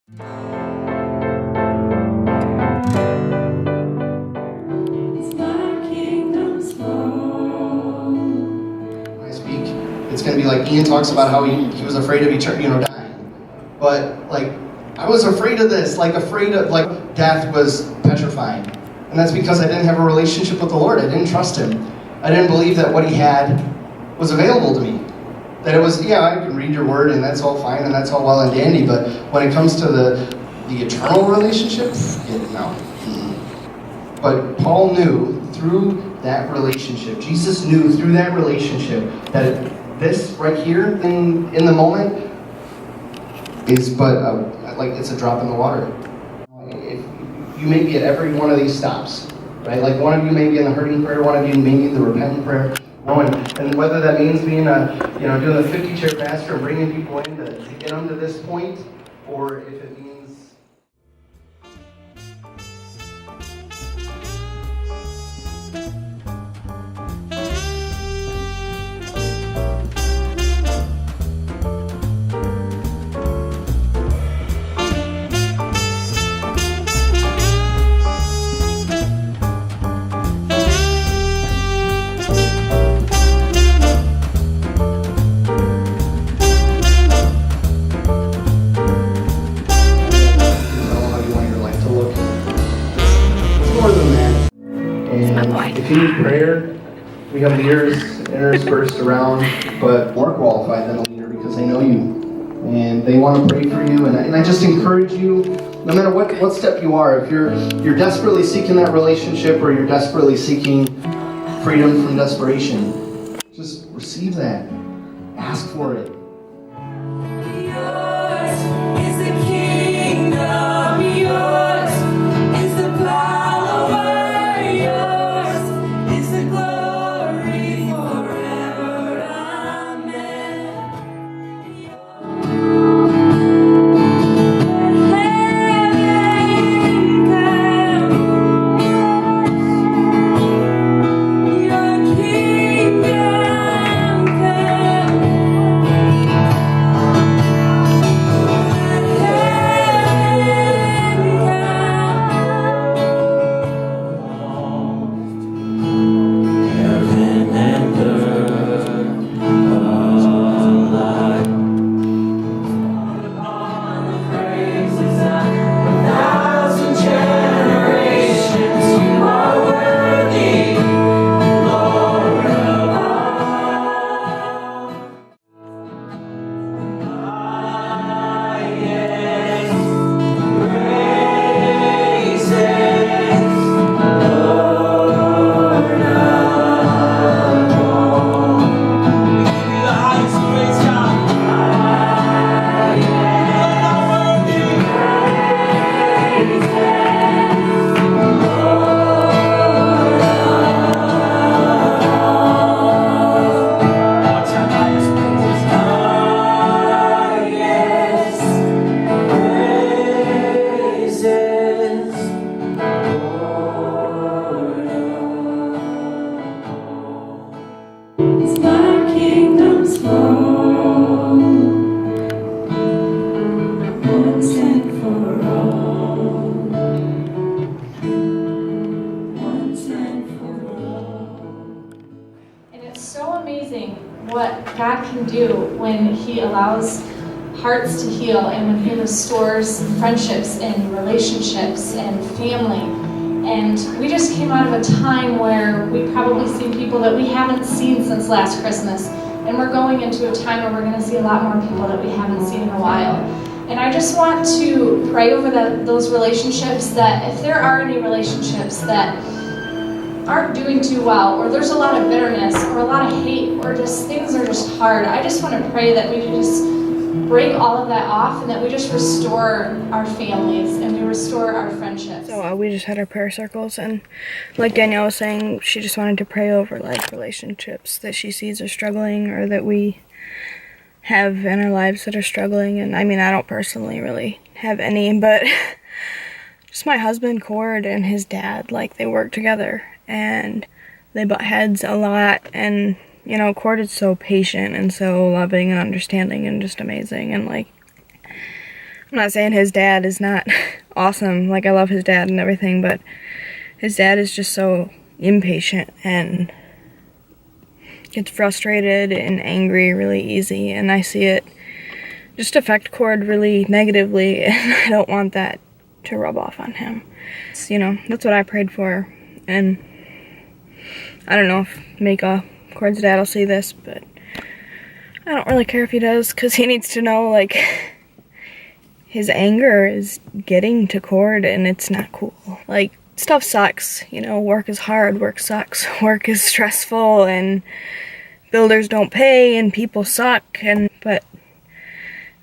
When I speak, it's going to be like Ian talks about how he was afraid of dying. But like, I was afraid of this, afraid of death was petrifying. And that's because I didn't have a relationship with the Lord. I didn't trust Him. I didn't believe that what He had was available to me. That it was, yeah, I can read your word and that's all fine and that's all well and dandy, but when it comes to the eternal relationship, no. But Paul knew through that relationship, Jesus knew through that relationship that this right here in the moment is but it's a drop in the water. If you may be at every one of these stops, right? Like one of you may be in the hurting prayer, one of you may be in the repentant prayer. And whether that means being doing a 50-chair pastor and bringing people in to get them to this point, or if it means if you need prayer, we have leaders interspersed around, but more qualified than a leader because they know you. And they want to pray for you. And I just encourage you, no matter what step you are, if you're desperately seeking that relationship or you're desperately seeking freedom from desperation, just receive that. Ask for it. Yours is the kingdom, yours is the power. What God can do when He allows hearts to heal and when He restores friendships and relationships and family. And we just came out of a time where we probably seen people that we haven't seen since last Christmas. And we're going into a time where we're going to see a lot more people that we haven't seen in a while. And I just want to pray over those relationships, that if there are any relationships that aren't doing too well, or there's a lot of bitterness, or a lot of hate, or just things are just hard, I just want to pray that we just break all of that off and that we just restore our families and we restore our friendships. So we just had our prayer circles, and like Danielle was saying, she just wanted to pray over like relationships that she sees are struggling or that we have in our lives that are struggling. And I mean, I don't personally really have any, but just my husband Cord and his dad, like they work together and they butt heads a lot. And you know, Cord is so patient and so loving and understanding and just amazing. And like I'm not saying his dad is not awesome. Like, I love his dad and everything, but his dad is just so impatient and gets frustrated and angry really easy, and I see it just affect Cord really negatively, and I don't want that to rub off on him. So, you know, that's what I prayed for, and I don't know if Cord's dad will see this, but I don't really care if he does, because he needs to know, like, his anger is getting to Cord, and it's not cool. Like, stuff sucks, you know, work is hard, work sucks, work is stressful, and builders don't pay, and people suck, but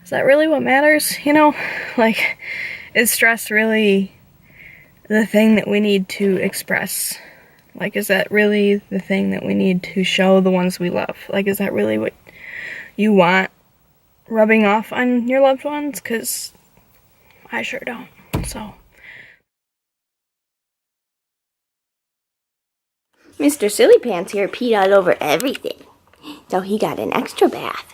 is that really what matters, you know? Like, is stress really the thing that we need to express? Like, is that really the thing that we need to show the ones we love? Like, is that really what you want rubbing off on your loved ones? Because I sure don't, so. Mr. Silly Pants here peed all over everything, so he got an extra bath.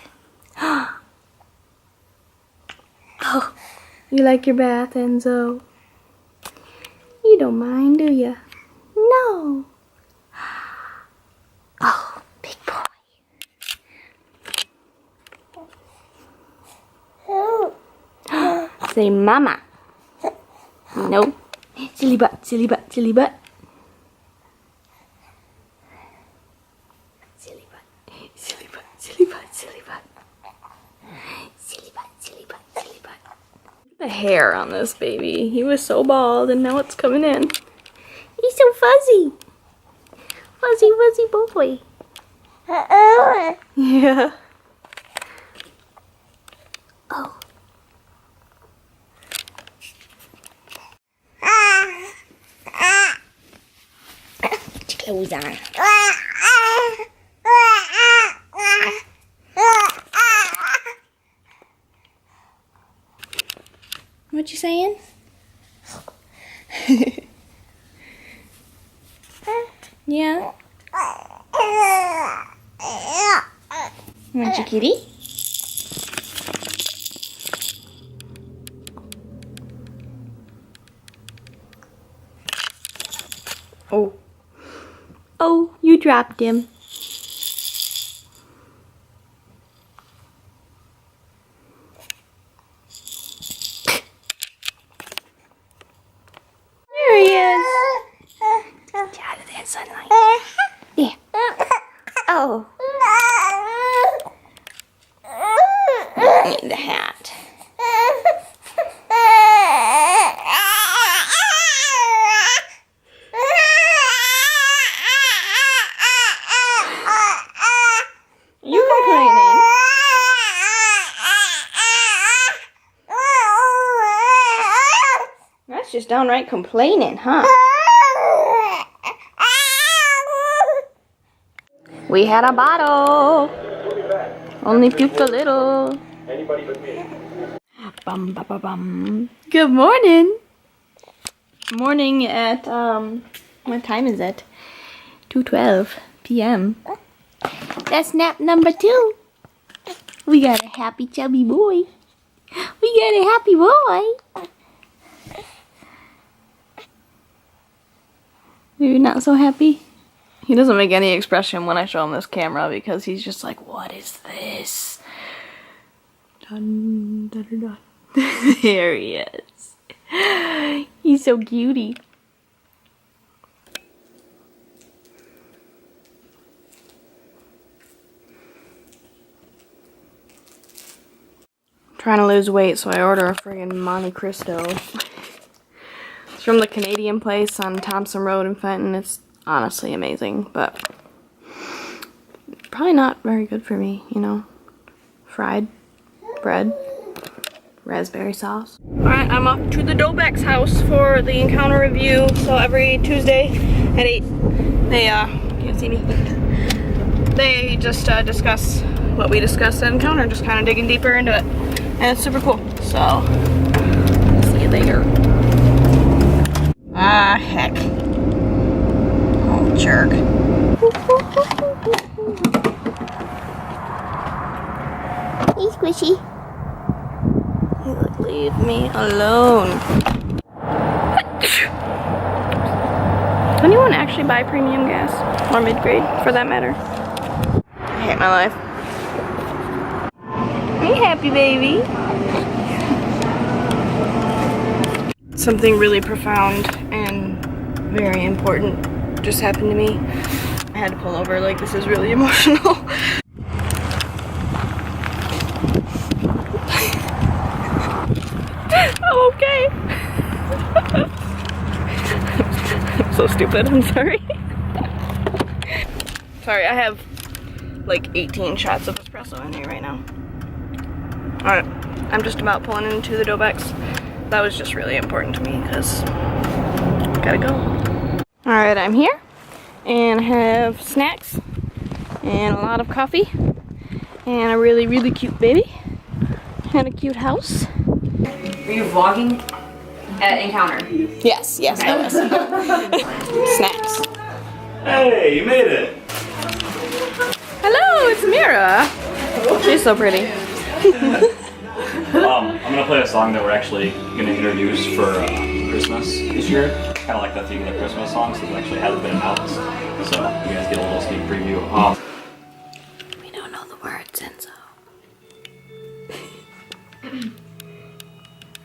Oh, you like your bath, Enzo? You don't mind, do you? No. Oh, big boy. Say mama. No. Silly butt, silly butt, silly butt. Silly butt, silly butt, silly butt, silly butt. Silly butt, silly butt, silly butt. The hair on this baby. He was so bald, and now it's coming in. He's so fuzzy. Fuzzy, fuzzy boy. Yeah. Oh. Put your clothes on. What you saying? Yeah? Want your kitty? Oh. Oh, you dropped him. There he is. Get out of that sunlight. Yeah. Oh. I need the hat. You complaining? That's just downright complaining, huh? We had a bottle. Only puked a little. Bum, ba, ba, bum. Good morning. Morning at, what time is it? 2:12 p.m. That's nap number 2. We got a happy chubby boy. We got a happy boy. Maybe not so happy. He doesn't make any expression when I show him this camera because he's just like, what is this? Dun, dun, dun, dun. There he is. He's so cutie. Trying to lose weight, so I order a friggin' Monte Cristo. It's from the Canadian place on Thompson Road in Fenton. It's honestly amazing, but probably not very good for me, you know. Fried bread, raspberry sauce. Alright, I'm off to the Dobeck's house for the encounter review. So every Tuesday at 8, they, can't see me. They just discuss what we discussed at encounter, just kind of digging deeper into it. And it's super cool. So, see you later. Ah, heck. Oh, jerk. Hey, Squishy. Leave me alone. Does anyone actually buy premium gas? Or mid-grade, for that matter? I hate my life. Are you happy, baby? Something really profound and very important just happened to me. I had to pull over, like, this is really emotional. I'm okay. I'm so stupid, I'm sorry. Sorry, I have like 18 shots of espresso in here right now. Alright, I'm just about pulling into the Dobex. That was just really important to me because gotta go. Alright, I'm here and I have snacks and a lot of coffee and a really, really cute baby and a cute house. Are you vlogging at Encounter? Yes, yes, I was. Snacks. Hey, you made it! Hello, it's Mira. She's so pretty. I'm gonna play a song that we're actually gonna introduce for Christmas this year. Kind of like the theme of the Christmas songs that actually hasn't been announced. So you guys get a little sneak preview. We don't know the words, Enzo.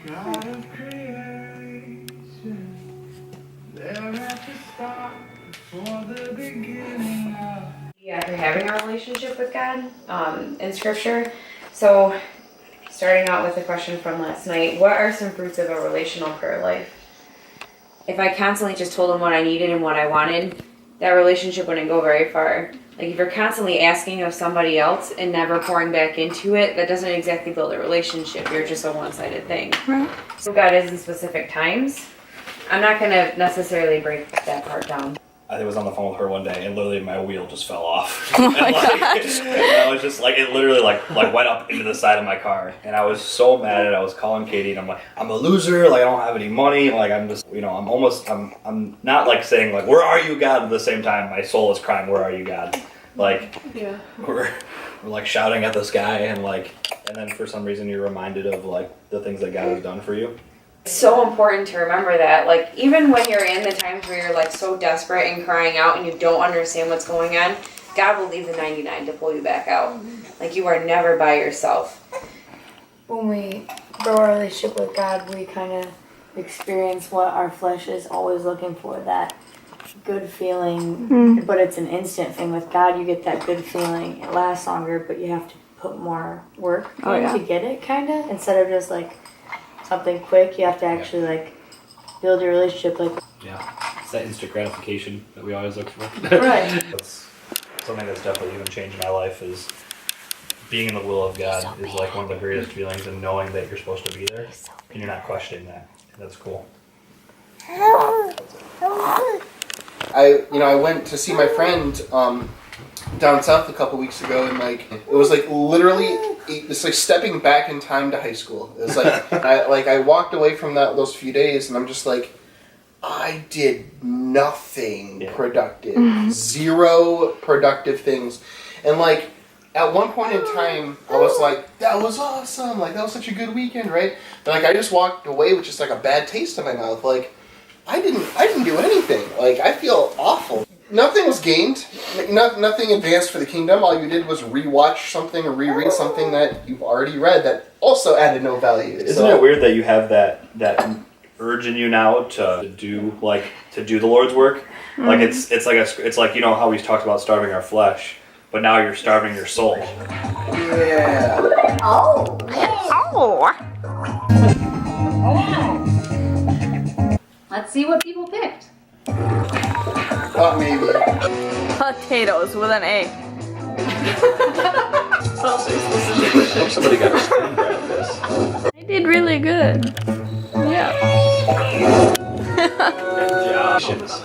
God of creation, there at the start, before the beginning of... After having a relationship with God in Scripture. So, starting out with the question from last night, what are some fruits of a relational prayer life? If I constantly just told him what I needed and what I wanted, that relationship wouldn't go very far. Like if you're constantly asking of somebody else and never pouring back into it, that doesn't exactly build a relationship. You're just a one-sided thing. Right. So God is in specific times. I'm not going to necessarily break that part down. I was on the phone with her one day, and literally my wheel just fell off. Oh my and gosh. and I was just like, it literally like went up into the side of my car, and I was so mad at it. I was calling Katie, and I'm like, I'm a loser. Like I don't have any money. Like I'm just, I'm not like saying like, where are you, God? At the same time, my soul is crying, where are you, God? Like, yeah, we're like shouting at the sky, and then for some reason you're reminded of like the things that God has done for you. It's so important to remember that, like, even when you're in the times where you're, like, so desperate and crying out and you don't understand what's going on, God will leave the 99 to pull you back out. Like, you are never by yourself. When we grow our relationship with God, we kind of experience what our flesh is always looking for, that good feeling, but it's an instant thing. With God, you get that good feeling. It lasts longer, but you have to put more work in to get it, kind of, instead of just, like, something quick. You have to actually like build your relationship. Like It's that instant gratification that we always look for. Right. That's something that's definitely even changed my life. Is being in the will of God is like one of the greatest feelings, and knowing that you're supposed to be there and you're not questioning that. That's cool. I went to see my friend down south a couple weeks ago, and like it was like literally it's like stepping back in time to high school. It was like I walked away from those few days, and I'm just like, I did nothing productive, zero productive things, and like at one point in time I was like, that was awesome, like that was such a good weekend, right? But like I just walked away with just like a bad taste in my mouth, like I didn't do anything, like I feel awful. Nothing was gained. Nothing advanced for the kingdom. All you did was rewatch something or reread something that you've already read that also added no value. Isn't it weird that you have that urge in you now to do the Lord's work? Mm-hmm. Like it's like you know how we talked about starving our flesh, but now you're starving your soul. Yeah. oh, Let's see what people picked. Maybe. Potatoes with an A. Somebody got a screen grab this. I did really good. Yeah.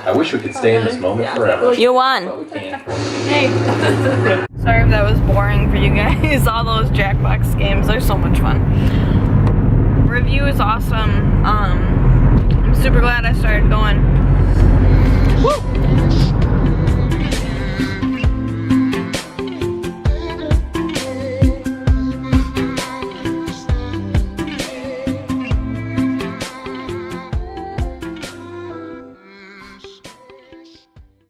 I wish we could stay in this moment forever. You won. But we can't. Hey. Sorry if that was boring for you guys. All those Jackbox games, they're so much fun. Review is awesome. I'm super glad I started going. Woo!